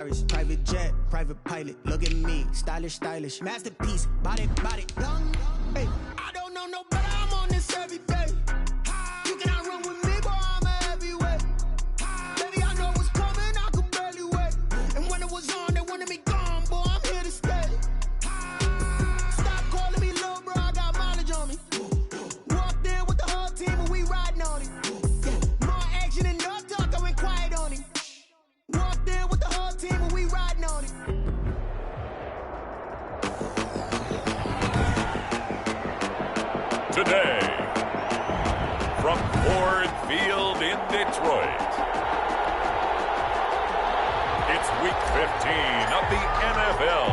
Private jet, private pilot, look at me, stylish, stylish, masterpiece, body, young. Hey, I don't know no better, I'm on this every day. You cannot run with me, boy, I'm a heavyweight. Baby, I know what's coming, I could barely wait. And when it was on, they wanted me gone, boy, I'm here to stay. Stop calling me little bro, I got mileage on me. Walked in with the whole team and we riding on it. More action and no talk, I went quiet on him. Walked in with the whole team and we riding on it. Today, from Ford Field in Detroit, it's Week 15 of the NFL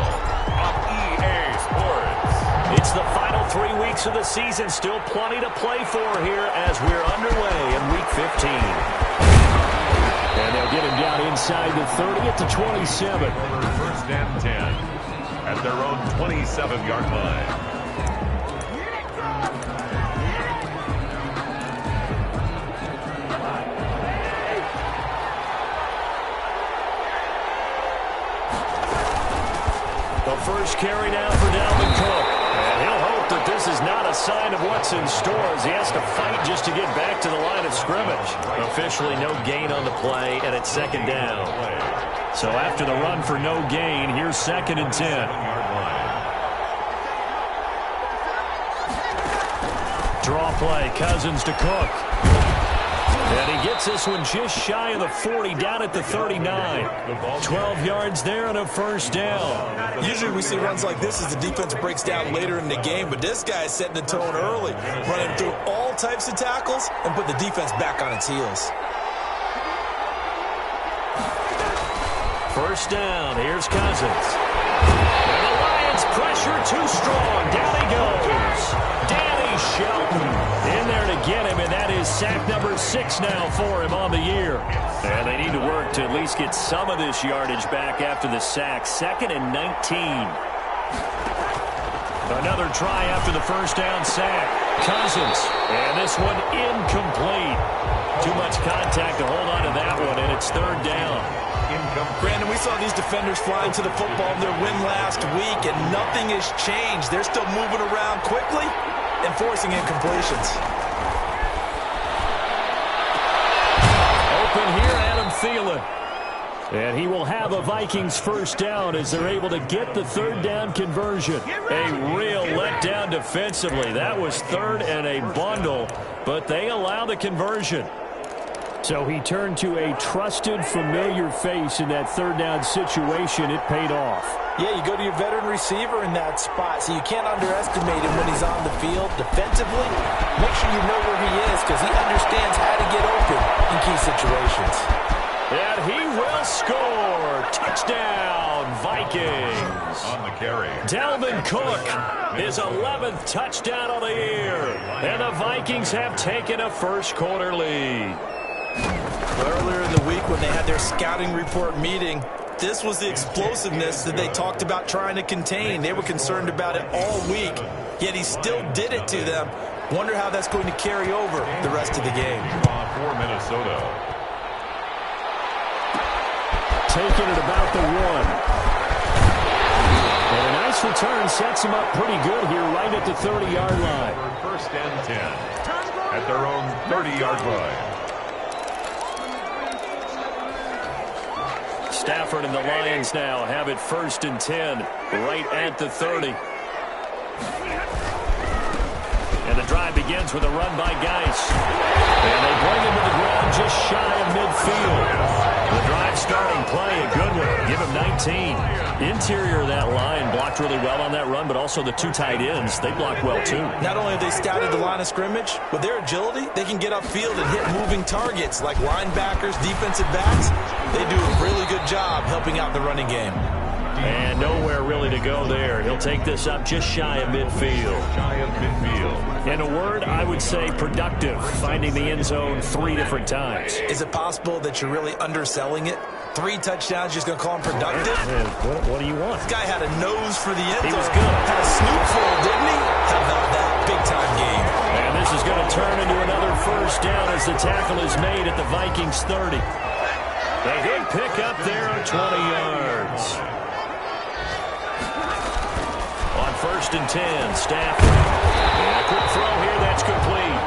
on EA Sports. It's the final 3 weeks of the season. Still plenty to play for here as we're underway in Week 15. And they'll get him down inside the 30 at the 27. First and 10 at their own 27-yard line. The first carry now for Dalvin Cook. And he'll hope that this is not a sign of what's in store as he has to fight just to get back to the line of scrimmage. Officially no gain on the play, and it's second down. So after the run for no gain, here's second and 10. Draw play, Cousins to Cook. And he gets this one just shy of the 40, down at the 39. 12 yards there and a first down. Usually we see runs like this as the defense breaks down later in the game, but this guy is setting the tone early, running through all types of tackles and put the defense back on its heels. First down, here's Cousins. And the Lions pressure too strong. Down he goes. Danny Shelton in there to get him, and that is sack number 6 now for him on the year. And they need to work to at least get some of this yardage back after the sack. Second and 19. Another try after the first down sack. Cousins, and this one incomplete. Too much contact to hold on to that one, and it's third down. Brandon, we saw these defenders flying to the football in their win last week, and nothing has changed. They're still moving around quickly and forcing incompletions. Open here, Adam Thielen. And he will have a Vikings first down as they're able to get the third down conversion. A real letdown defensively. That was third and a bundle, but they allow the conversion. So he turned to a trusted, familiar face in that third down situation. It paid off. Yeah, you go to your veteran receiver in that spot, so you can't underestimate him when he's on the field defensively. Make sure you know where he is because he understands how to get open in key situations. And he will score. Touchdown, Vikings. On the carry, Dalvin Cook, his 11th touchdown of the year. And the Vikings have taken a first quarter lead. Earlier in the week when they had their scouting report meeting, this was the explosiveness that they talked about trying to contain. They were concerned about it all week, yet he still did it to them. Wonder how that's going to carry over the rest of the game. For Minnesota. Taking it about the 1. And a nice return sets him up pretty good here right at the 30-yard line. First and 10 at their own 30-yard line. Stafford and the Lions now have it first and 10 right at the 30. And the drive begins with a run by Geis. And they bring him to the ground just shy of midfield. The drive starting play, a good one. Give him 19. Interior of that line blocked really well on that run, but also the 2 tight ends, they blocked well too. Not only have they scouted the line of scrimmage, with their agility, they can get upfield and hit moving targets like linebackers, defensive backs. They do a really good job helping out the running game. And nowhere really to go there. He'll take this up just shy of midfield. In a word, I would say productive, finding the end zone 3 different times. Is it possible that you're really underselling it? 3 touchdowns, just going to call him productive? What do you want? This guy had a nose for the end zone. He was good. Had a snootful, didn't he? How about that? Big-time game. And this is going to turn into another first down as the tackle is made at the Vikings 30. A good pickup there of 20 yards. On 1st and 10, Stafford. And a quick throw here, that's complete.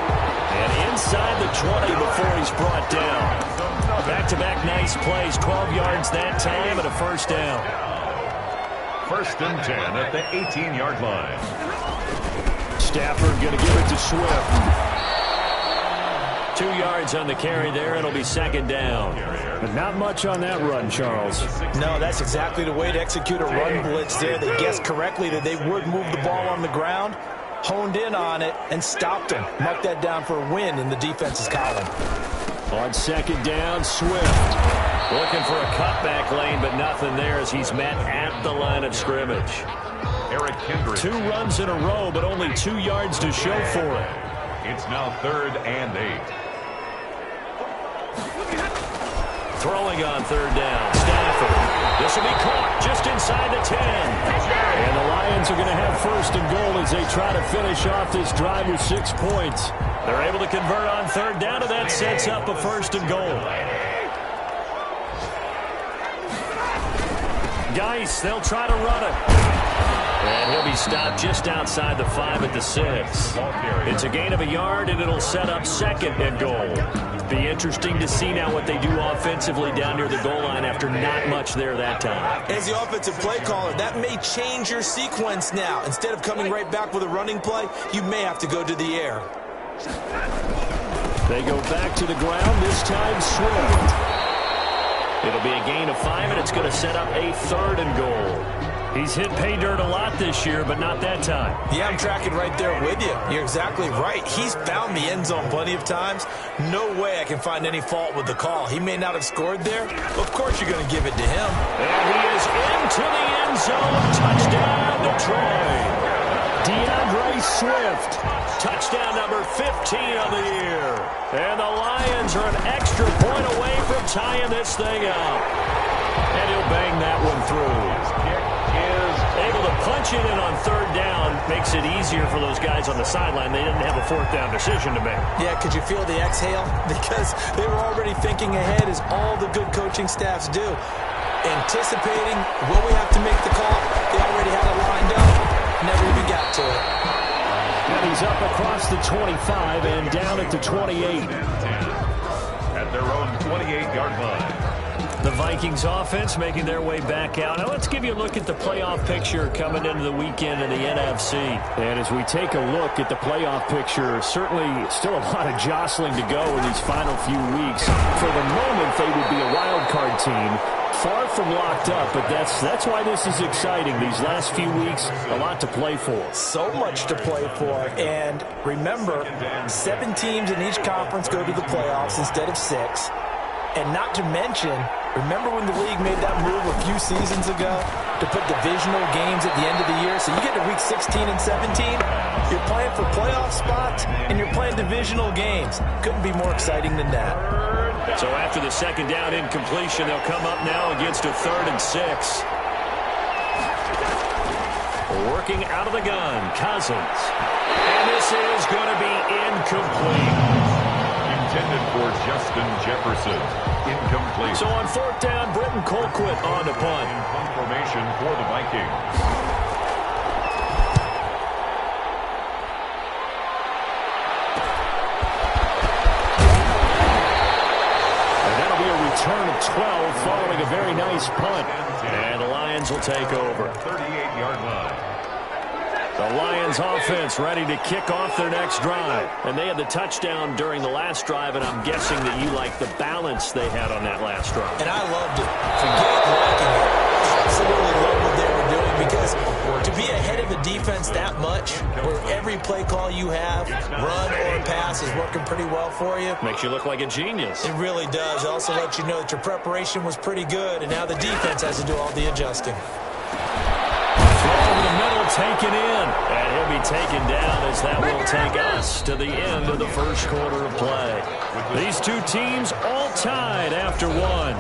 And inside the 20 before he's brought down. Back-to-back nice plays, 12 yards that time and a first down. 1st and 10 at the 18-yard line. Stafford going to give it to Swift. 2 yards on the carry there. It'll be 2nd down. But not much on that run, Charles. No, that's exactly the way to execute a run blitz there. They guessed correctly that they would move the ball on the ground, honed in on it, and stopped him. Mark that down for a win in the defense's column. On 2nd down, Swift. Looking for a cutback lane, but nothing there as he's met at the line of scrimmage. Eric Kendrick. 2 runs in a row, but only 2 yards to show for it. It's now 3rd and 8. Throwing on 3rd down, Stafford. This will be caught just inside the 10. And the Lions are going to have 1st and goal as they try to finish off this drive with 6 points. They're able to convert on 3rd down, and that sets up a 1st and goal. Geis, they'll try to run it. And he'll be stopped just outside the 5 at the 6. It's a gain of a yard, and it'll set up 2nd and goal. Be interesting to see now what they do offensively down near the goal line after not much there that time. As the offensive play caller, that may change your sequence now. Instead of coming right back with a running play, you may have to go to the air. They go back to the ground, this time Swift. It'll be a gain of 5, and it's going to set up a 3rd and goal. He's hit pay dirt a lot this year, but not that time. Yeah, I'm tracking right there with you. You're exactly right. He's found the end zone plenty of times. No way I can find any fault with the call. He may not have scored there. Of course you're going to give it to him. And he is into the end zone. Touchdown, Detroit. DeAndre Swift. Touchdown number 15 on the year. And the Lions are an extra point away from tying this thing up. And he'll bang that one through. Able to punch it in on 3rd down. Makes it easier for those guys on the sideline. They didn't have a 4th down decision to make. Yeah, could you feel the exhale? Because they were already thinking ahead, as all the good coaching staffs do. Anticipating, will we have to make the call? They already had it lined up. Never even got to it. And he's up across the 25 and down at the 28. At their own 28-yard line. The Vikings offense making their way back out. Now let's give you a look at the playoff picture coming into the weekend in the NFC. And as we take a look at the playoff picture, certainly still a lot of jostling to go in these final few weeks. For the moment, they would be a wild card team. Far from locked up, but that's why this is exciting. These last few weeks, a lot to play for. So much to play for. And remember, 7 teams in each conference go to the playoffs instead of 6. And not to mention, remember when the league made that move a few seasons ago to put divisional games at the end of the year? So you get to week 16 and 17, you're playing for playoff spots, and you're playing divisional games. Couldn't be more exciting than that. So after the 2nd down incompletion, they'll come up now against a 3rd and 6. Working out of the gun, Cousins. And this is going to be incomplete. Intended for Justin Jefferson. Incomplete. So on 4th down, Britton Colquitt on the punt. Punt formation for the Vikings. And that'll be a return of 12 following a very nice punt. And the Lions will take over. 38-yard line. The Lions offense ready to kick off their next drive. And they had the touchdown during the last drive, and I'm guessing that you like the balance they had on that last drive. And I loved it. Forget liking it. Absolutely love what they were doing, because to be ahead of a defense that much, where every play call you have, run or pass, is working pretty well for you. Makes you look like a genius. It really does. It also lets you know that your preparation was pretty good, and now the defense has to do all the adjusting. Over the middle, taken in. And he'll be taken down as that will take us to the end of the first quarter of play. These two teams all tied after one.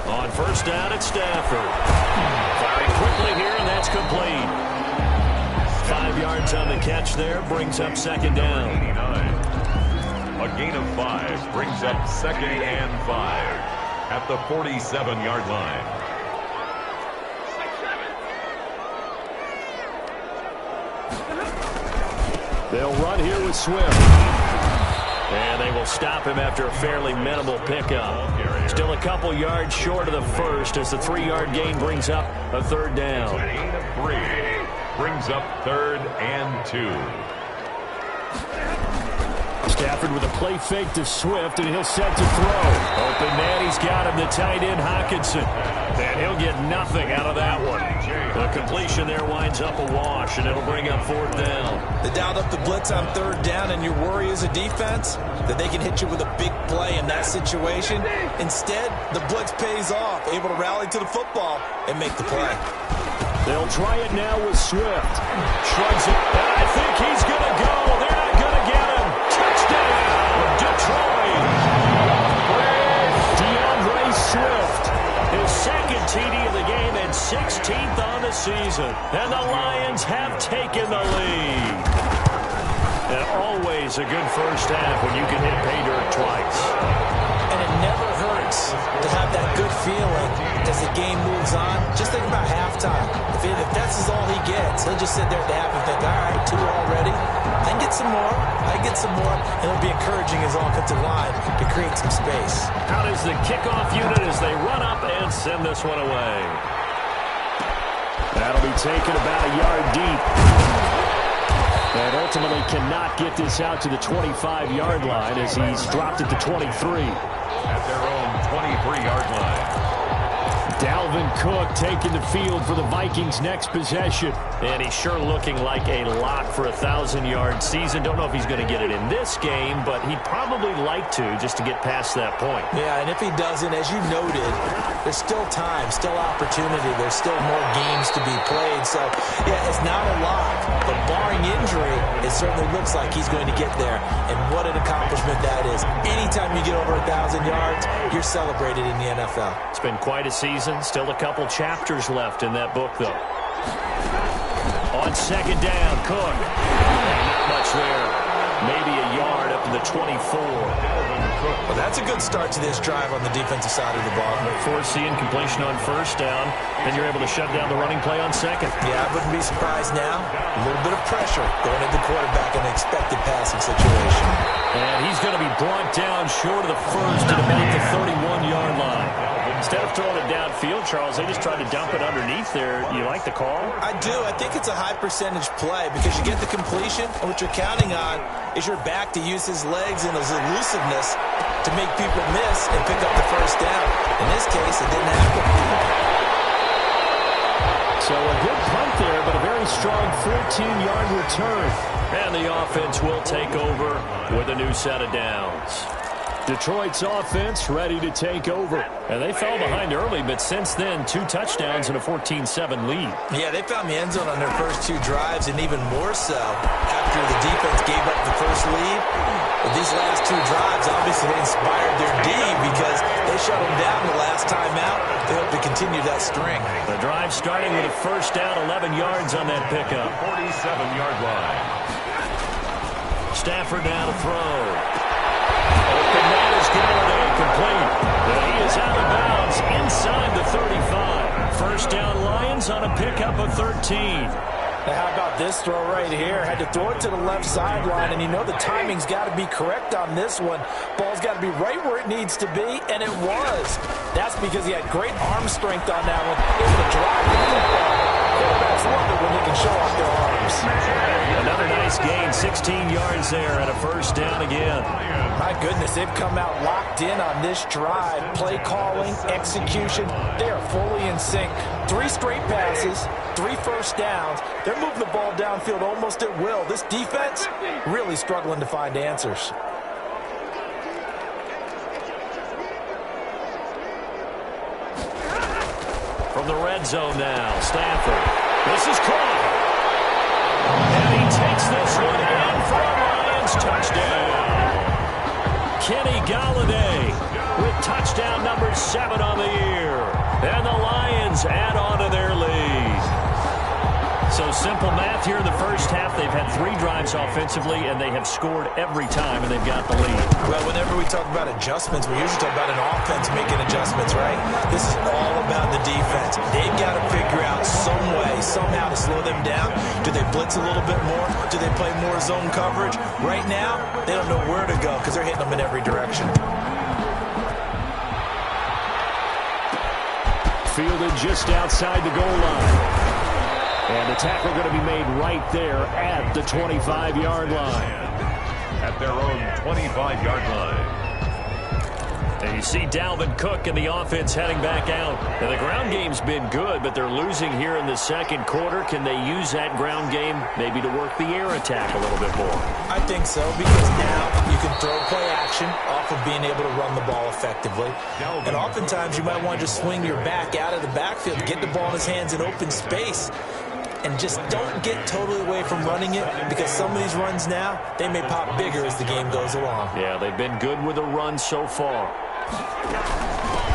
On 1st First down at Stafford. Firing quickly here, and that's complete. 5 yards on the catch there, brings up second down. A gain of 5 brings up 2nd and 5 at the 47-yard line. They'll run here with Swift. And they will stop him after a fairly minimal pickup. Still a couple yards short of the first as the 3-yard gain brings up a third down. Gain of 3 brings up 3rd and 2. Stafford with a play fake to Swift, and he'll set to throw. Open man, he's got him, the tight end Hockenson. And he'll get nothing out of that one. The completion there winds up a wash, and it'll bring up 4th down. They dialed up the blitz on 3rd down, and your worry as a defense that they can hit you with a big play in that situation. Instead, the blitz pays off, able to rally to the football and make the play. They'll try it now with Swift. Shrugs it, and I think he's going to go. They're not going to get him. Touchdown, Detroit. DeAndre Swift, his 2nd TD of the game and 16th on the season. And the Lions have taken the lead. And always a good first half when you can hit pay dirt twice. And it never hurts to have that good feeling as the game moves on. Just think about halftime. If that's all he gets, he'll just sit there at the half and think, all right, 2 already. I can get some more. And it'll be encouraging his offensive line to create some space. Out is the kickoff unit as they run up and send this one away. That'll be taken about a yard deep. And ultimately cannot get this out to the 25-yard line as he's dropped it to 23. At their own 23-yard line. Dalvin Cook taking the field for the Vikings' next possession. And he's sure looking like a lock for a 1,000-yard season. Don't know if he's going to get it in this game, but he'd probably like to just to get past that point. Yeah, and if he doesn't, as you noted, there's still time, still opportunity. There's still more games to be played. So, yeah, it's not a lock. But barring injury, it certainly looks like he's going to get there. And what an accomplishment that is. Anytime you get over 1,000 yards, you're celebrated in the NFL. It's been quite a season. Still a couple chapters left in that book, though. On second down, Cook. Not much there. Maybe a yard up to the 24. Well, that's a good start to this drive on the defensive side of the ball. Forcing completion on first down, then you're able to shut down the running play on second. Yeah, I wouldn't be surprised now. A little bit of pressure going at the quarterback in an expected passing situation. And he's going to be brought down short of the first at about the 31-yard line. Instead of throwing it downfield, Charles, they just tried to dump it underneath there. You like the call? I do. I think it's a high-percentage play because you get the completion, and what you're counting on is your back to use his legs and his elusiveness to make people miss and pick up the first down. In this case, it didn't happen. So a good punt there, but a very strong 14-yard return. And the offense will take over with a new set of downs. Detroit's offense ready to take over. And they fell behind early, but since then, 2 touchdowns and a 14-7 lead. Yeah, they found the end zone on their first 2 drives, and even more so after the defense gave up the first lead. But these last 2 drives, obviously, they inspired their D because they shut them down the last time out. They hope to continue that string. The drive starting with a first down, 11 yards on that pickup. 47-yard line. Stafford now to throw. Open man is Galladay, complete. But he is out of bounds inside the 35. First down Lions on a pickup of 13. Now, how about this throw right here? Had to throw it to the left sideline, and you know the timing's got to be correct on this one. Ball's got to be right where it needs to be, and it was. That's because he had great arm strength on that one. Able to drive the football. Quarterbacks love it when they can show off their arms. Another nice gain, 16 yards there, and a first down again. My goodness, they've come out locked in on this drive. Play calling, execution, they are fully in sync. 3 straight passes, 3 first downs. They're moving the ball downfield almost at will. This defense really struggling to find answers. From the red zone now, Stafford. This is caught. And he takes this one in for a Lions touchdown. Kenny Galladay with touchdown number 7 on the year. Simple math here in the first half. They've had 3 drives offensively, and they have scored every time, and they've got the lead. Well, whenever we talk about adjustments, we usually talk about an offense making adjustments, right? This is all about the defense. They've got to figure out some way, somehow to slow them down. Do they blitz a little bit more? Do they play more zone coverage? Right now, they don't know where to go because they're hitting them in every direction. Fielded just outside the goal line. And the tackle going to be made right there at the 25-yard line. At their own 25-yard line. And you see Dalvin Cook and the offense heading back out. And the ground game's been good, but they're losing here in the second quarter. Can they use that ground game maybe to work the air attack a little bit more? I think so, because now you can throw play action off of being able to run the ball effectively. And oftentimes you might want to just swing your back out of the backfield, get the ball in his hands in open space, and just don't get totally away from running it, because some of these runs now, they may pop bigger as the game goes along. Yeah, they've been good with the run so far.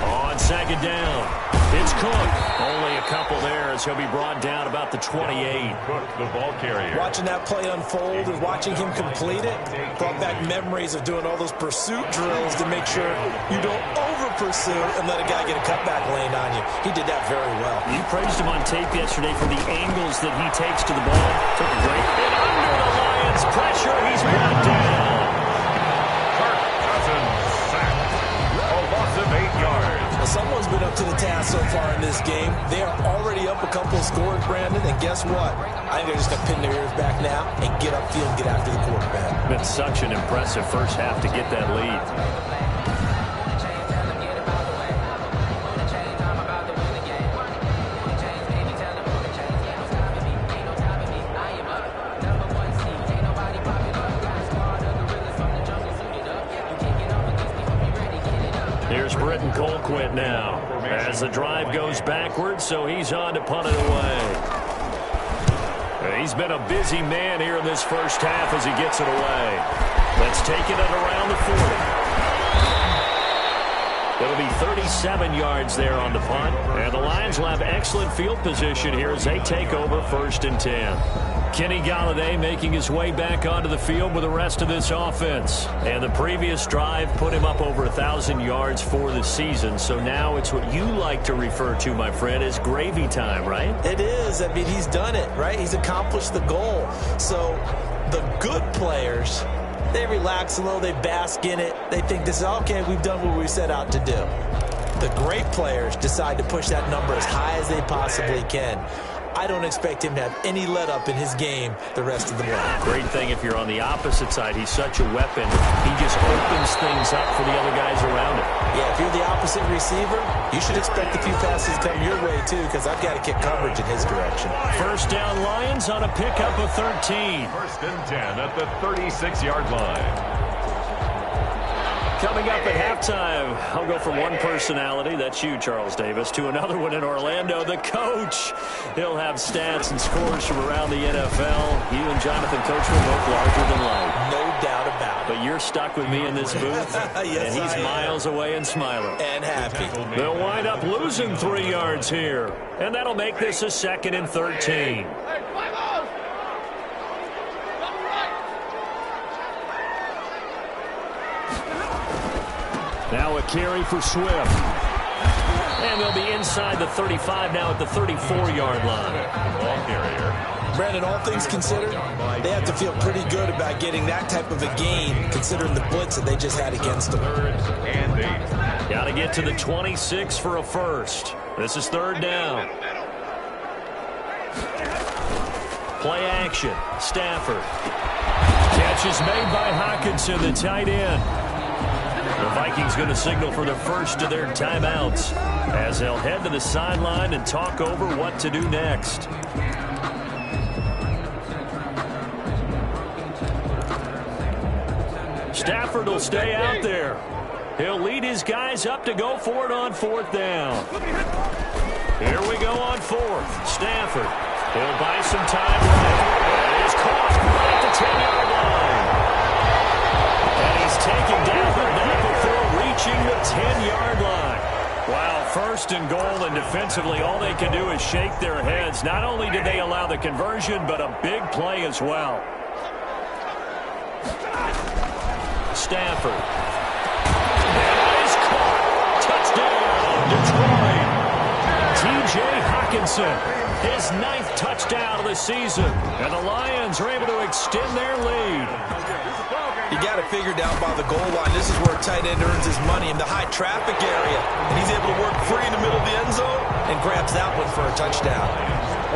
On second down, it's Cook. Only a couple there as he'll be brought down about the 28. Cook, the ball carrier. Watching that play unfold and watching him complete it brought back memories of doing all those pursuit drills to make sure you don't over-pursue and let a guy get a cutback lane on you. He did that very well. You praised him on tape yesterday for the angles that he takes to the ball. Took a great hit under the Lions' pressure. He's brought down. Well, someone's been up to the task so far in this game. They are already up a couple of scores, Brandon, and guess what? I think they're just going to pin their ears back now and get upfield and get after the quarterback. Been such an impressive first half to get that lead. Here's Britton Colquitt now as the drive goes backwards, so he's on to punt it away. He's been a busy man here in this first half as he gets it away. Let's take it at around the 40. It'll be 37 yards there on the punt, and the Lions will have excellent field position here as they take over 1st and 10. Kenny Golladay making his way back onto the field with the rest of this offense. And the previous drive put him up over 1,000 yards for the season. So now it's what you like to refer to, my friend, as gravy time, right? It is. I mean, he's done it, right? He's accomplished the goal. So the good players, they relax a little, they bask in it. They think this is, okay, we've done what we set out to do. The great players decide to push that number as high as they possibly can. I don't expect him to have any let-up in his game the rest of the way. Great thing if you're on the opposite side. He's such a weapon. He just opens things up for the other guys around him. Yeah, if you're the opposite receiver, you should expect a few passes come your way, too, because I've got to kick coverage in his direction. First down, Lions on a pickup of 13. 1st and 10 at the 36-yard line. Coming up at halftime, I'll go from one personality, that's you, Charles Davis, to another one in Orlando, the coach. He'll have stats and scores from around the NFL. You and Jonathan Coachman both larger than life. No doubt about it. But you're stuck with me in this booth, yes, and he's miles away and smiling. And happy. They'll wind up losing 3 yards here, and that'll make this a 2nd and 13. Now a carry for Swift. And they'll be inside the 35 now at the 34-yard line. Ball carrier. Brandon, all things considered, they have to feel pretty good about getting that type of a gain, considering the blitz that they just had against them. 3rd and 8. Got to get to the 26 for a first. This is 3rd down. Play action. Stafford. Catch is made by Hockenson, the tight end. The Vikings going to signal for the first of their timeouts as they'll head to the sideline and talk over what to do next. Stafford will stay out there. He'll lead his guys up to go for it on 4th down. Here we go on 4th. Stafford. He'll buy some time right. And he's caught at the 10-yard line. And he's taken down the net before reaching the 10-yard line. Wow, 1st and goal, and defensively, all they can do is shake their heads. Not only did they allow the conversion, but a big play as well. Stafford. That is caught. Touchdown, Detroit. T.J. Hockenson, his 9th touchdown of the season. And the Lions are able to extend their lead. You got it figured out by the goal line. This is where a tight end earns his money, in the high traffic area. And he's able to work free in the middle of the end zone and grabs that one for a touchdown.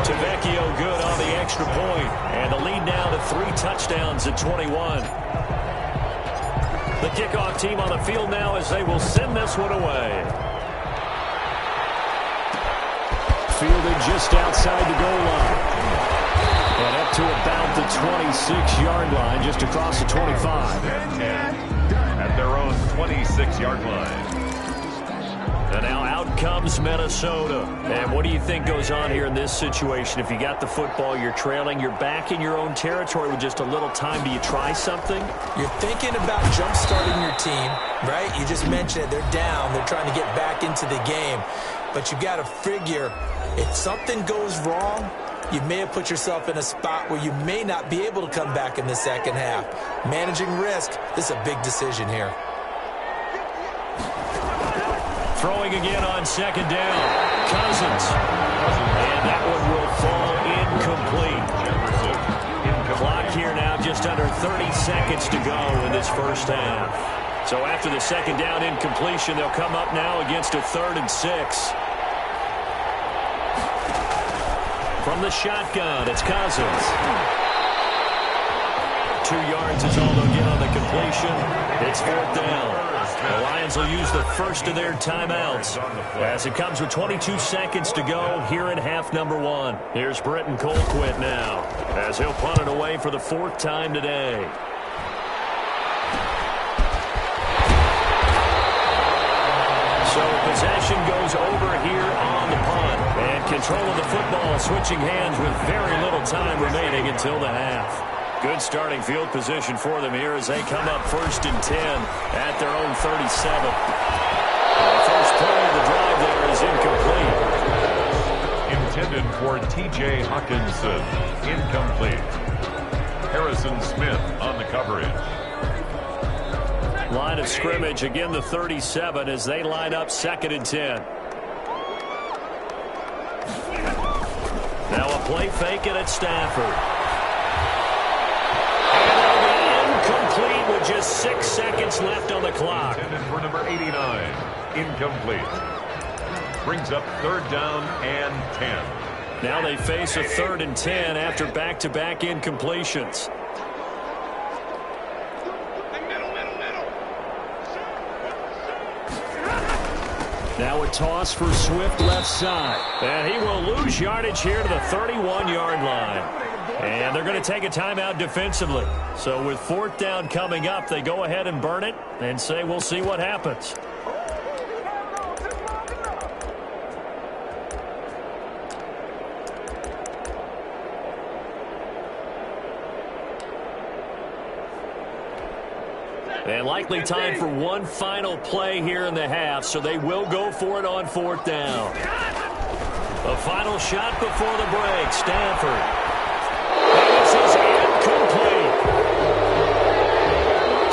Tavecchio good on the extra point. And the lead now to 3 touchdowns at 21. The kickoff team on the field now as they will send this one away. Fielded just outside the goal line. And up to about the 26-yard line, just across the 25. At their own 26-yard line. And now out comes Minnesota. And what do you think goes on here in this situation? If you got the football, you're trailing, you're back in your own territory with just a little time. Do you try something? You're thinking about jump-starting your team, right? You just mentioned it. They're down. They're trying to get back into the game. But you got to figure, if something goes wrong, you may have put yourself in a spot where you may not be able to come back in the second half. Managing risk, this is a big decision here. Throwing again on second down. Cousins. And that one will fall incomplete. Clock here now just under 30 seconds to go in this first half. So after the second down incompletion, they'll come up now against a 3rd and 6. From the shotgun, it's Cousins. 2 yards is all they'll get on the completion. It's 4th down. The Lions will use the first of their timeouts as it comes with 22 seconds to go here in half number 1. Here's Britton Colquitt now as he'll punt it away for the 4th time today. So possession goes over here on the punt. And control of the football switching hands with very little time remaining until the half. Good starting field position for them here as they come up 1st and 10 at their own 37. The first play of the drive there is incomplete. Intended for T.J. Hockenson. Incomplete. Harrison Smith on the coverage. Line of scrimmage, again the 37 as they line up 2nd and 10. Now a play fake and it's Stafford. Incomplete with just 6 seconds left on the clock. Intended for number 89. Incomplete. Brings up 3rd down and 10. Now they face a 3rd and 10 after back-to-back incompletions. Now a toss for Swift left side. And he will lose yardage here to the 31-yard line. And they're going to take a timeout defensively. So with 4th down coming up, they go ahead and burn it and say we'll see what happens. And likely time for one final play here in the half, so they will go for it on 4th down. A final shot before the break. Stafford. This is incomplete.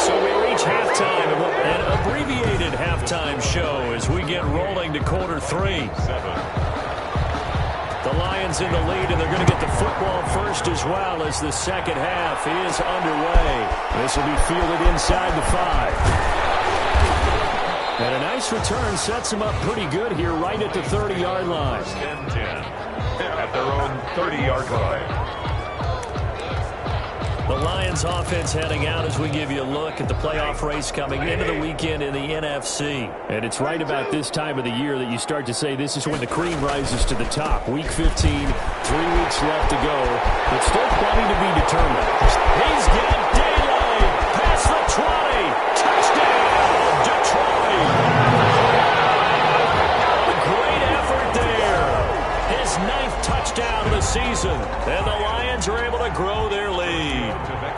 So we reach halftime, an abbreviated halftime show as we get rolling to quarter 3. The Lions in the lead, and they're going to get the football first as well as the second half is underway. This will be fielded inside the 5. And a nice return sets them up pretty good here right at the 30-yard line. 10-10 at their own 30-yard line. The Lions offense heading out as we give you a look at the playoff race coming into the weekend in the NFC. And it's right about this time of the year that you start to say this is when the cream rises to the top. Week 15, 3 weeks left to go, but still plenty to be determined. He's got daylight past the 20. Touchdown, Detroit. Great effort there. His 9th touchdown of the season. And the Lions are able to grow their lead.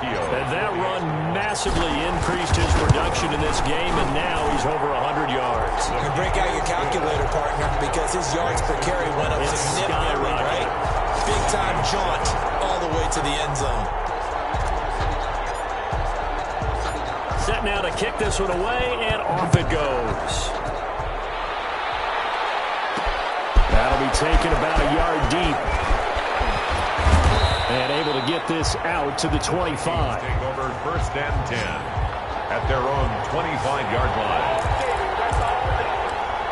And that run massive. massively increased his production in this game, and now he's over 100 yards. You break out your calculator, partner, because his yards per carry went up significantly, right? Big-time jaunt all the way to the end zone. Set now to kick this one away, and off it goes. That'll be taken about a yard deep. And able to get this out to the 25. Take over 1st and 10 at their own 25-yard line.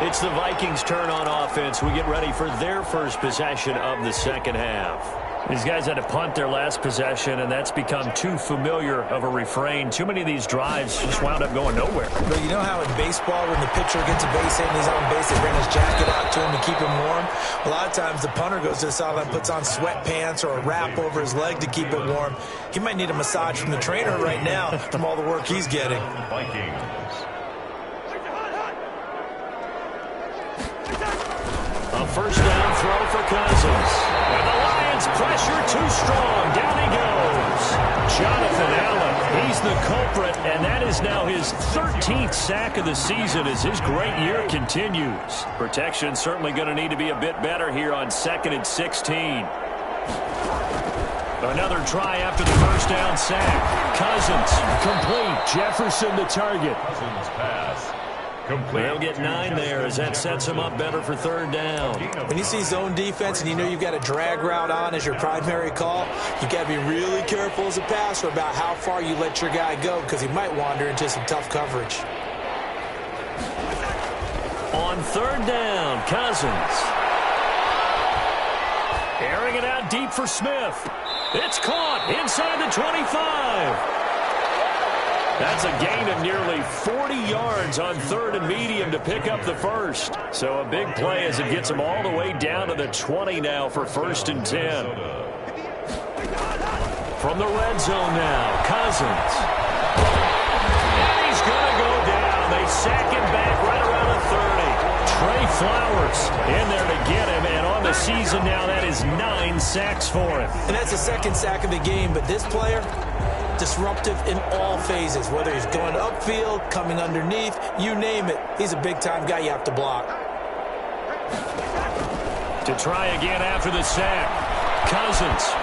It's the Vikings' turn on offense. We get ready for their first possession of the second half. These guys had to punt their last possession, and that's become too familiar of a refrain. Too many of these drives just wound up going nowhere. But you know how in baseball, when the pitcher gets a base hit and he's on base, they bring his jacket out to him to keep him warm? A lot of times the punter goes to the sideline, puts on sweatpants or a wrap over his leg to keep it warm. He might need a massage from the trainer right now from all the work he's getting. Vikings. A first down throw for Cousins. And the Lions pressure too strong. Down he goes. Jonathan Allen, he's the culprit, and that is now his 13th sack of the season as his great year continues. Protection certainly going to need to be a bit better here on 2nd and 16. Another try after the first down sack. Cousins, complete. Jefferson the target. Cousins pass. They'll get 9 there as that sets him up better for 3rd down. When you see zone defense and you know you've got a drag route on as your primary call, you've got to be really careful as a passer about how far you let your guy go because he might wander into some tough coverage. On 3rd down, Cousins. Airing it out deep for Smith. It's caught inside the 25. That's a gain of nearly 40 yards on 3rd and medium to pick up the first. So a big play as it gets them all the way down to the 20 now for 1st and 10. From the red zone now, Cousins. And he's going to go down. They sack him back right around the 30. Trey Flowers in there to get him, and on the season now, that is 9 sacks for him. And that's the 2nd sack of the game, but this player, disruptive in all phases, whether he's going upfield, coming underneath, you name it. He's a big-time guy you have to block. To try again after the sack, Cousins.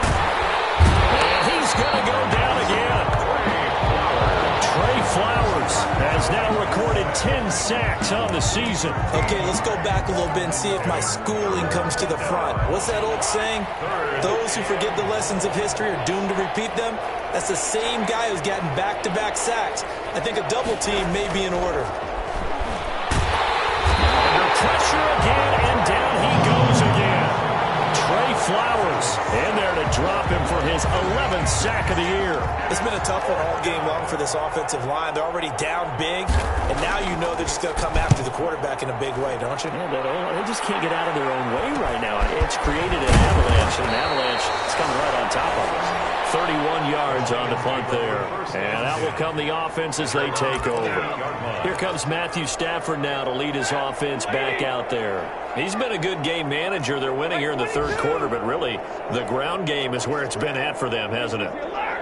And he's going to go down again. Trey Flowers has now recorded 10 sacks on the season. Okay, let's go back a little bit and see if my schooling comes to the front. What's that old saying? Those who forget the lessons of history are doomed to repeat them. That's the same guy who's gotten back-to-back sacks. I think a double team may be in order. Under pressure again, and down he goes again. Trey Flowers in there to drop him for his 11th sack of the year. It's been a tough one all game long for this offensive line. They're already down big, and now you know they're just going to come after the quarterback in a big way, don't you? Yeah, they just can't get out of their own way right now. It's created an avalanche, and an avalanche is coming right on top of us. 31 yards on the punt there. And out will come the offense as they take over. Here comes Matthew Stafford now to lead his offense back out there. He's been a good game manager. They're winning here in the 3rd quarter, but really the ground game is where it's been at for them, hasn't it?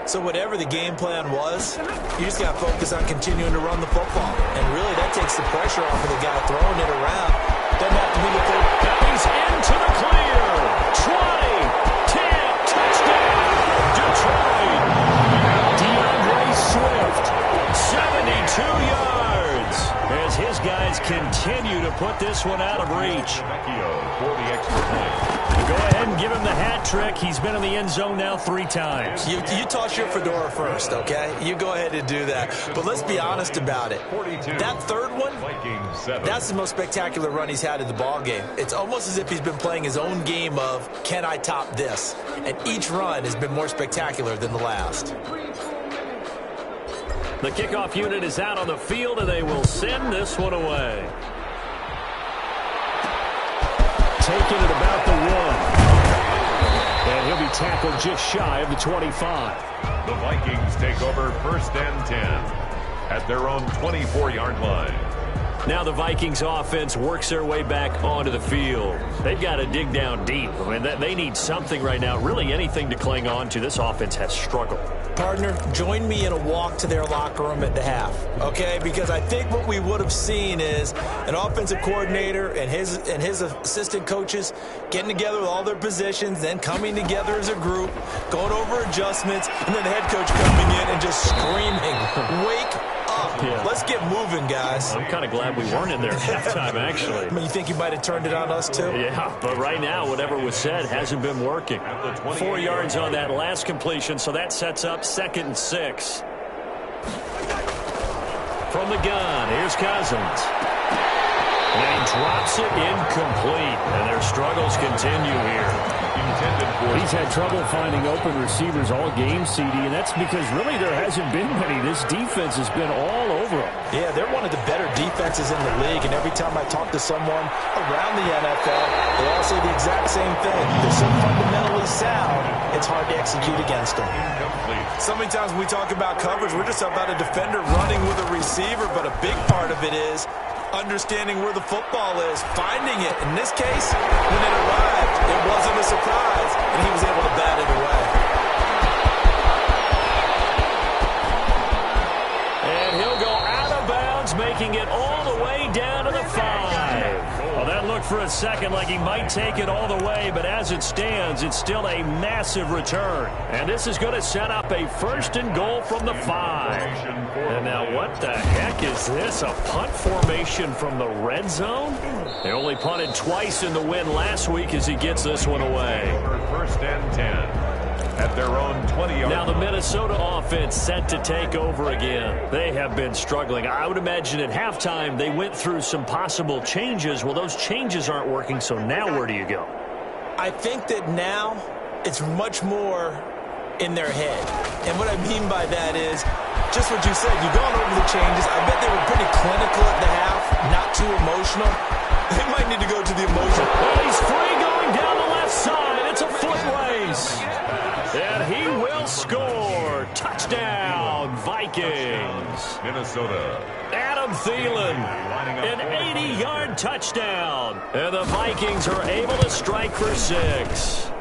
So whatever the game plan was, you just got to focus on continuing to run the football. And really that takes the pressure off of the guy throwing it around. Doesn't have to be the third. He's into the clear. 20, 10, touchdown. Detroit. DeAndre Swift, 72 yards as his guys continue to put this one out of reach. For the extra point. Go ahead and give him the hat trick. He's been in the end zone now 3 times. You toss your fedora first, okay? You go ahead and do that. But let's be honest about it. That 3rd one, that's the most spectacular run he's had in the ball game. It's almost as if he's been playing his own game of, can I top this? And each run has been more spectacular than the last. The kickoff unit is out on the field, and they will send this one away. Taking it about the 1. And he'll be tackled just shy of the 25. The Vikings take over 1st and 10 at their own 24-yard line. Now the Vikings offense works their way back onto the field. They've got to dig down deep. I mean, they need something right now, really anything to cling on to. This offense has struggled. partner, join me in a walk to their locker room at the half, okay? Because I think what we would have seen is an offensive coordinator and his assistant coaches getting together with all their positions, then coming together as a group, going over adjustments, and then the head coach coming in and just screaming, "Wake up. Yeah. Let's get moving, guys." I'm kind of glad we weren't in there at halftime, actually. I mean, you think you might have turned it on us, too? Yeah, but right now, whatever was said hasn't been working. 4 yards on that last completion, so that sets up 2nd and 6. From the gun, here's Cousins. And he drops it incomplete, and their struggles continue here. He's had trouble finding open receivers all game, CD, and that's because really there hasn't been many. This defense has been all over them. Yeah, they're one of the better defenses in the league, and every time I talk to someone around the NFL, they all say the exact same thing. They're so fundamentally sound, it's hard to execute against them. So many times when we talk about coverage, we're just about a defender running with a receiver, but a big part of it is understanding where the football is, finding it. In this case, when it arrived, it wasn't a surprise, and he was able to bat it away. And he'll go out of bounds, making it all the way down to the 5. Well, that looked for a second like he might take it all the way, but as it stands, it's still a massive return. And this is going to set up a 1st and goal from the 5. And now what the heck is this? A punt formation from the red zone? They only punted twice in the win last week as he gets this one away. 1st and 10. At their own 20-yard. Now the Minnesota offense set to take over again. They have been struggling. I would imagine at halftime they went through some possible changes. Well, those changes aren't working, so now where do you go? I think that now it's much more in their head. And what I mean by that is just what you said. You've gone over the changes. I bet they were pretty clinical at the half, not too emotional. They might need to go to the emotion. Well, he's free going down the left side. It's a foot race. And he will score. Touchdown, Vikings. Minnesota. Adam Thielen, an 80-yard touchdown. And the Vikings are able to strike for 6.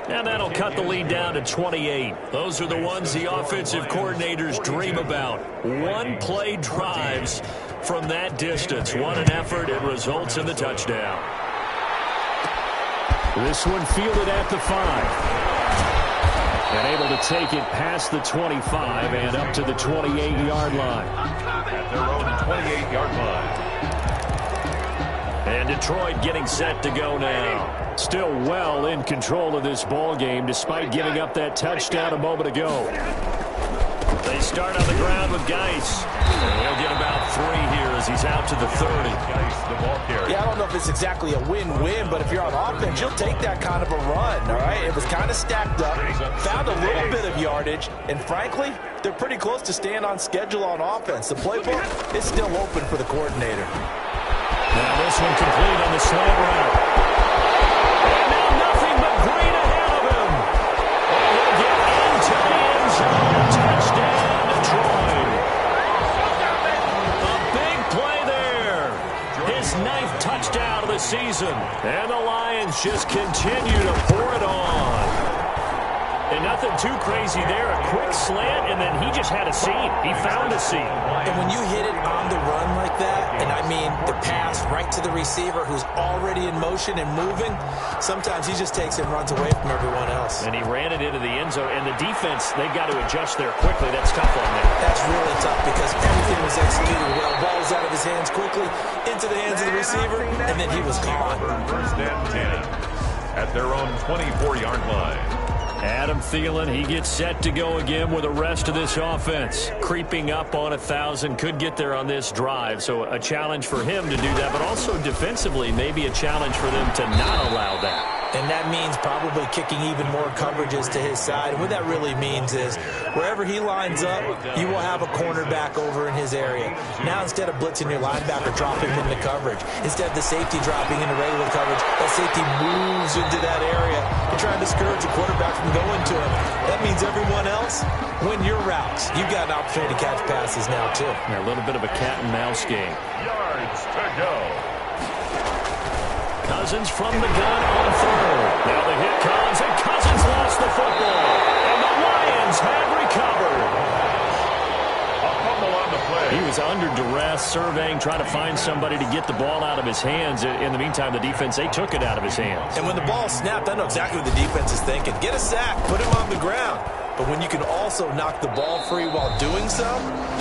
And that'll cut the lead down to 28. Those are the ones the offensive coordinators dream about. One-play drives from that distance. What an effort. It results in the touchdown. This one fielded at the 5. And able to take it past the 25 and up to the 28-yard line. At their own 28-yard line. And Detroit getting set to go now. Still well in control of this ball game despite giving up that touchdown a moment ago. They start on the ground with Geis. And he'll get about 3 here as he's out to the 30. Geis, the ball carrier. Yeah, I don't know if it's exactly a win-win, but if you're on offense, you'll take that kind of a run, all right? It was kind of stacked up, found a little bit of yardage, and frankly, they're pretty close to staying on schedule on offense. The playbook is still open for the coordinator. Now this one complete on the slant route. And now nothing but green ahead of him. And he'll get into the end zone. Touchdown, Detroit. A big play there. His 9th touchdown of the season. And the Lions just continue to pour it on. And nothing too crazy there. A quick slant, and then he just had a seam. He found a seam. And when you hit it on the run like that, and I mean the pass right to the receiver who's already in motion and moving, sometimes he just takes it and runs away from everyone else. And he ran it into the end zone. And the defense, they've got to adjust there quickly. That's tough on them. That's really tough because everything was executed well. Ball was out of his hands quickly, into the hands of the receiver, and then he was gone. 1st and 10. At their own 24-yard line. Adam Thielen, he gets set to go again with the rest of this offense. Creeping up on 1,000, could get there on this drive. So a challenge for him to do that, but also defensively, maybe a challenge for them to not allow that. And that means probably kicking even more coverages to his side. And what that really means is wherever he lines up, you will have a cornerback over in his area. Now instead of blitzing your linebacker, dropping him into coverage. Instead of the safety dropping into regular coverage, that safety moves into that area and trying to discourage the quarterback from going to him. That means everyone else, win your routes. You've got an opportunity to catch passes now too. A little bit of a cat and mouse game. Yards to go. Cousins from the gun on 3rd. Now the hit comes, and Cousins lost the football. And the Lions have recovered. was under duress, surveying, trying to find somebody to get the ball out of his hands. In the meantime, the defense, they took it out of his hands. And when the ball snapped, I know exactly what the defense is thinking. Get a sack, put him on the ground. But when you can also knock the ball free while doing so,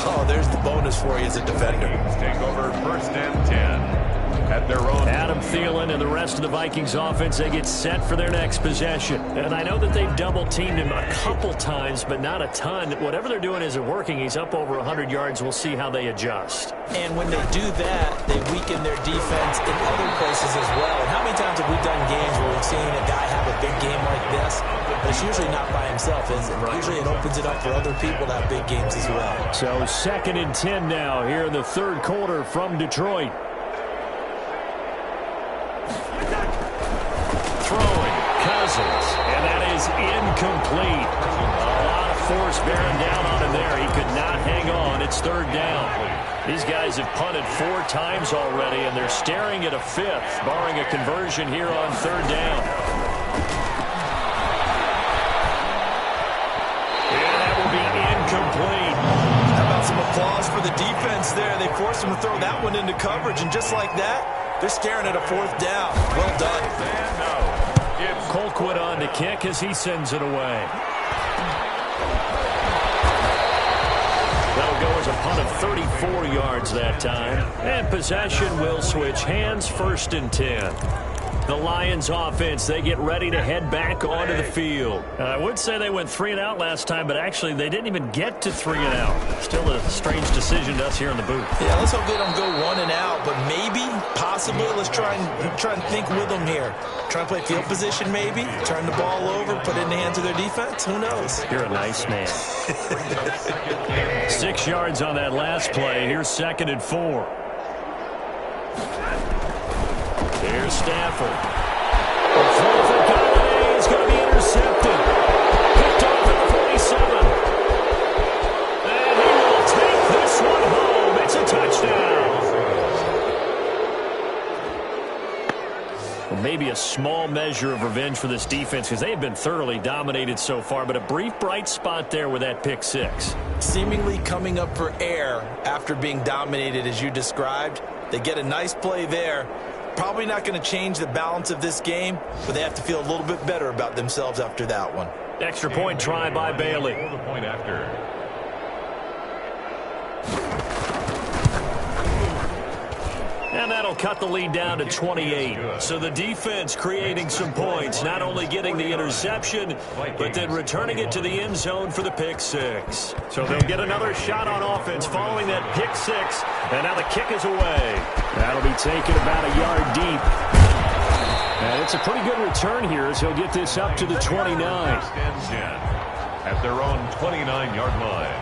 oh, there's the bonus for you as a defender. Take over 1st and 10. At their own. Adam Thielen and the rest of the Vikings offense, they get set for their next possession. And I know that they've double-teamed him a couple times, but not a ton. Whatever they're doing isn't working. He's up over 100 yards. We'll see how they adjust. And when they do that, they weaken their defense in other places as well. And how many times have we done games where we've seen a guy have a big game like this? But it's usually not by himself, is it? Right. Usually it opens it up for other people to have big games as well. So 2nd and 10 now here in the third quarter from Detroit. And that is incomplete. A lot of force bearing down on him there. He could not hang on. It's 3rd down. These guys have punted 4 times already, and they're staring at a 5th, barring a conversion here on 3rd down. And that will be incomplete. How about some applause for the defense there? They forced him to throw that one into coverage, and just like that, they're staring at a 4th down. Well done. Colquitt on to kick as he sends it away. That'll go as a punt of 34 yards that time. And possession will switch hands, 1st and 10. The Lions offense, they get ready to head back onto the field. I would say they went 3 and out last time, but actually they didn't even get to 3 and out. Still a strange decision to us here in the booth. Yeah, let's hope they don't go 1 and out, but maybe, possibly, let's try and think with them here. Try and play field position maybe, turn the ball over, put it in the hands of their defense. Who knows? You're a nice man. 6 yards on that last play. Here's 2nd and 4. Here's Stafford. He's going to be intercepted. Picked off at the 47. And he will take this one home. It's a touchdown. Well, maybe a small measure of revenge for this defense because they have been thoroughly dominated so far, but a brief bright spot there with that pick 6. Seemingly coming up for air after being dominated as you described. They get a nice play there. Probably not going to change the balance of this game, but they have to feel a little bit better about themselves after that one. Extra point try by Bailey. The point after. And that'll cut the lead down to 28. So the defense creating some points, not only getting the interception, but then returning it to the end zone for the pick 6. So they'll get another shot on offense following that pick 6. And now the kick is away. That'll be taken about a yard deep. And it's a pretty good return here as he'll get this up to the 29. At their own 29-yard line.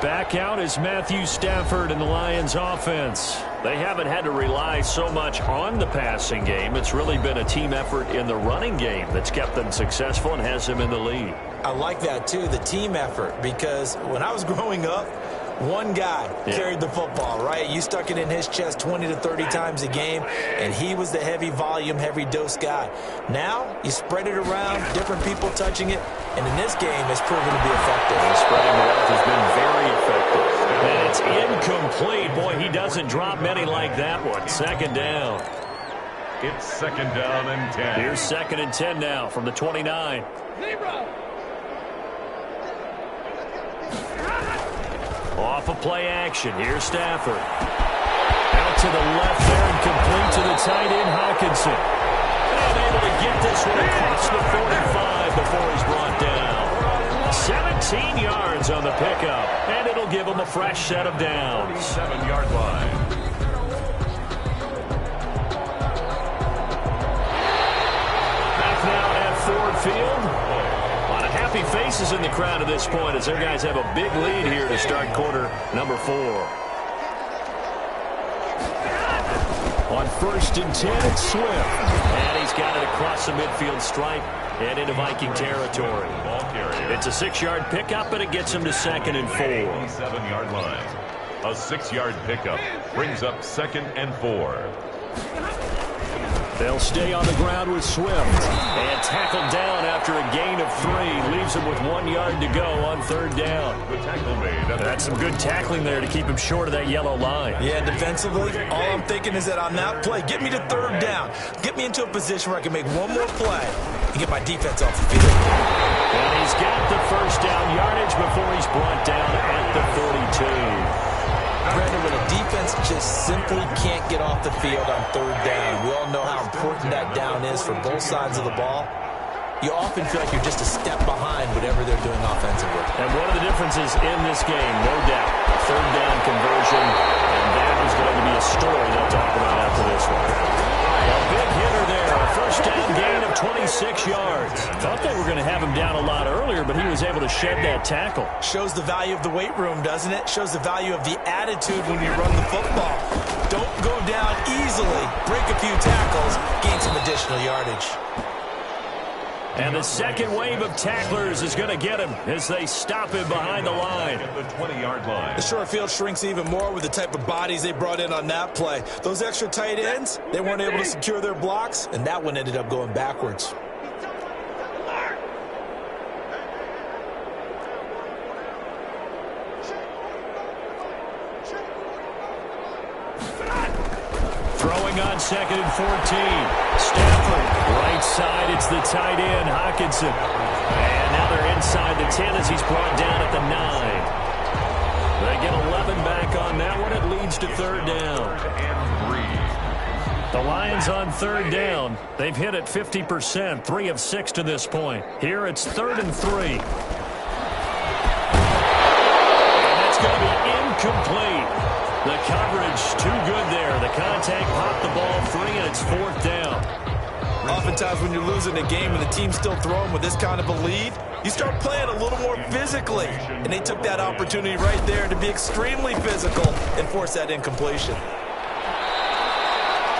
Back out is Matthew Stafford and the Lions offense. They haven't had to rely so much on the passing game. It's really been a team effort in the running game that's kept them successful and has them in the lead. I like that, too, the team effort, because when I was growing up, one guy carried the football, right? You stuck it in his chest 20 to 30 times a game, and he was the heavy volume, heavy dose guy. Now, you spread it around, different people touching it, and in this game, it's proven to be effective. And spreading the wealth has been very effective. And it's incomplete. Boy, he doesn't drop many like that one. 2nd down. It's 2nd down and 10. Here's 2nd and 10 now from the 29. Off of play action. Here's Stafford. Out to the left there and complete to the tight end, Hawkinson. And able to get this one across the 45 before he's brought down. 17 yards on the pickup, and it'll give him a fresh set of downs. 7-yard line. Back now at Ford Field. Happy faces in the crowd at this point as their guys have a big lead here to start quarter number 4. On 1st and 10, it's Swift. And he's got it across the midfield stripe and into Viking territory. It's a 6-yard pickup, and it gets him to 2nd and 4. 7-yard line. A 6-yard pickup brings up 2nd and 4. They'll stay on the ground with Swift. And tackled down after a gain of 3. Leaves him with 1 yard to go on third down. That's some good tackling there to keep him short of that yellow line. Yeah, defensively, all I'm thinking is that on that play, get me to third down. Get me into a position where I can make one more play and get my defense off the field. And he's got the first down yardage before he's brought down at the 42. Brandon, when a defense just simply can't get off the field on third down, we all know how important that down is for both sides of the ball. You often feel like you're just a step behind whatever they're doing offensively. And one of the differences in this game, no doubt, third down conversion, and that is going to be a story they'll talk about after this one. A big hitter there, a first down gain of 26 yards. Thought they were going to have him down a lot earlier, but he was able to shed that tackle. Shows the value of the weight room, doesn't it? Shows the value of the attitude when you run the football. Don't go down easily, break a few tackles, gain some additional yardage. And the second wave of tacklers is going to get him as they stop him behind the line. The 20-yard line. The short field shrinks even more with the type of bodies they brought in on that play. Those extra tight ends, they weren't able to secure their blocks, and that one ended up going backwards. Throwing on 2nd and 14. Stafford, right side, it's the tight end, Hawkinson. And now they're inside the 10 as he's brought down at the 9. They get 11 back on that one. It leads to third down. The Lions on third down. They've hit it 50%, 3 of 6 to this point. Here it's 3rd and 3. And that's going to be incomplete. The coverage too good there. The contact popped the ball free, and it's 4th down. Oftentimes when you're losing a game and the team's still throwing with this kind of a lead, you start playing a little more physically. And they took that opportunity right there to be extremely physical and force that incompletion.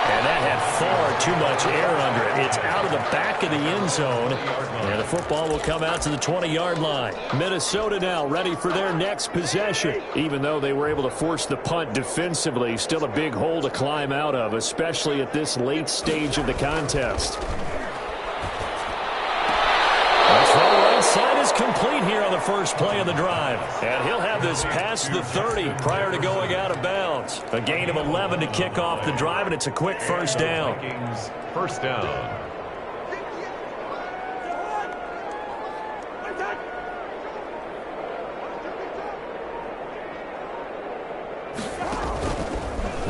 And that had far too much air under it. It's out of the back of the end zone. And the football will come out to the 20-yard line. Minnesota now ready for their next possession. Even though they were able to force the punt defensively, still a big hole to climb out of, especially at this late stage of the contest. Side is complete here on the first play of the drive. And he'll have this past the 30 prior to going out of bounds. A gain of 11 to kick off the drive, and it's a quick first down. First down.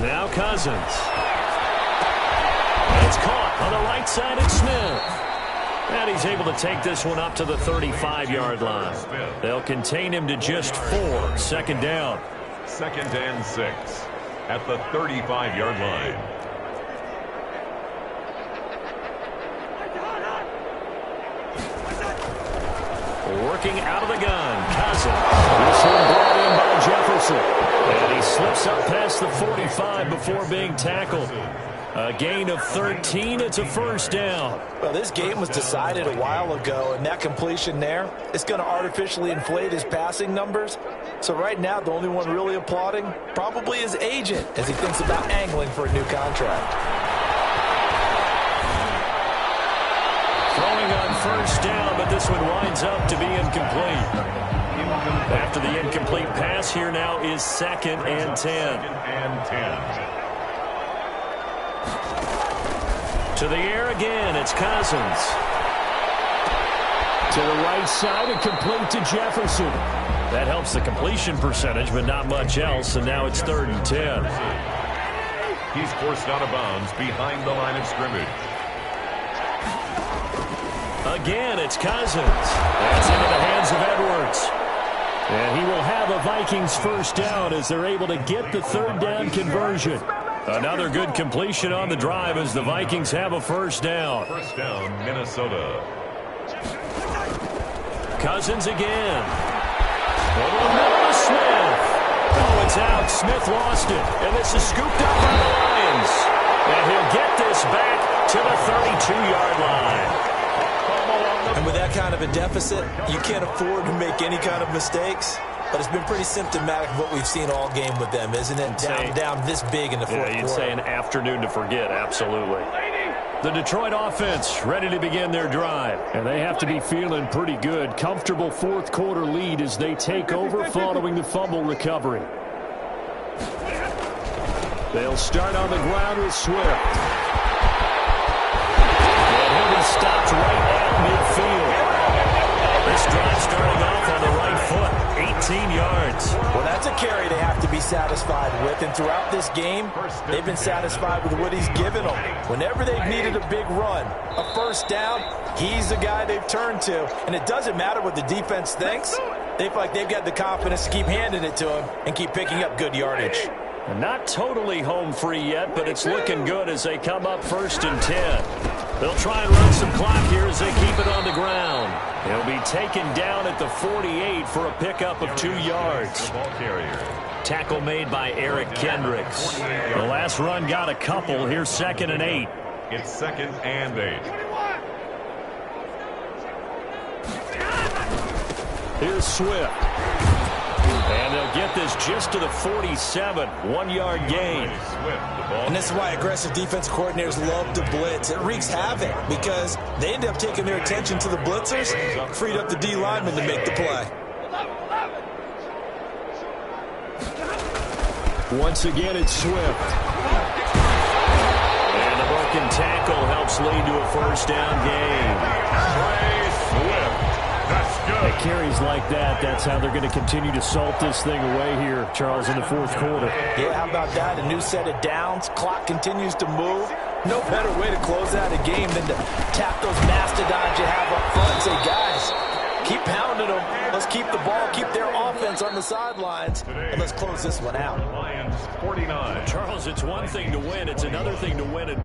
Now Cousins. It's caught on the right side at Smith. And he's able to take this one up to the 35-yard line. They'll contain him to just 4. 2nd down. 2nd and 6 at the 35-yard line. Working out of the gun, Cousins. This one brought in by Jefferson. And he slips up past the 45 before being tackled. A gain of 13. It's a first down. Well, this game was decided a while ago, and that completion there is going to artificially inflate his passing numbers. So right now, the only one really applauding probably his agent as he thinks about angling for a new contract. Throwing on first down, but this one winds up to be incomplete. After the incomplete pass, here now is 2nd and 10. 2nd and 10. To the air again, it's Cousins. To the right side and complete to Jefferson. That helps the completion percentage, but not much else, and now it's 3rd and 10. He's forced out of bounds behind the line of scrimmage. Again, it's Cousins. That's into the hands of Edwards. And he will have a Vikings first down as they're able to get the 3rd down conversion. Another good completion on the drive as the Vikings have a first down. First down, Minnesota. Cousins again. Over the middle to Smith. Oh, it's out. Smith lost it. And this is scooped up by the Lions. And he'll get this back to the 32-yard line. And with that kind of a deficit, you can't afford to make any kind of mistakes. But it's been pretty symptomatic of what we've seen all game with them, isn't it? Down this big in the fourth quarter. You'd say an afternoon to forget, absolutely. The Detroit offense ready to begin their drive. And they have to be feeling pretty good. Comfortable fourth quarter lead as they take over following the fumble recovery. They'll start on the ground with Swift. And he'll be stopped right at midfield. This drive starting off on the right foot. 18 yards. Well, that's a carry they have to be satisfied with. And throughout this game, they've been satisfied with what he's given them. Whenever they've needed a big run, a first down, he's the guy they've turned to. And it doesn't matter what the defense thinks. They feel like they've got the confidence to keep handing it to him and keep picking up good yardage. And not totally home free yet, but it's looking good as they come up 1st and 10. They'll try and run some clock here as they keep it on the ground. He'll be taken down at the 48 for a pickup of 2 yards. Tackle made by Eric Kendricks. The last run got a couple. Here's 2nd and 8. It's 2nd and 8. Here's Swift. And they'll get this just to the 47. 1-yard gain. And this is why aggressive defense coordinators love to blitz. It wreaks havoc because they end up taking their attention to the blitzers, freed up the D lineman to make the play. Once again, it's Swift. And the broken tackle helps lead to a first down gain. At carries like that, that's how they're going to continue to salt this thing away here, Charles, in the fourth quarter. Yeah, how about that? A new set of downs. Clock continues to move. No better way to close out a game than to tap those mastodons you have up front and say, guys, keep pounding them. Let's keep the ball, keep their offense on the sidelines, and let's close this one out. Lions 49. Charles, it's one thing to win. It's another thing to win it.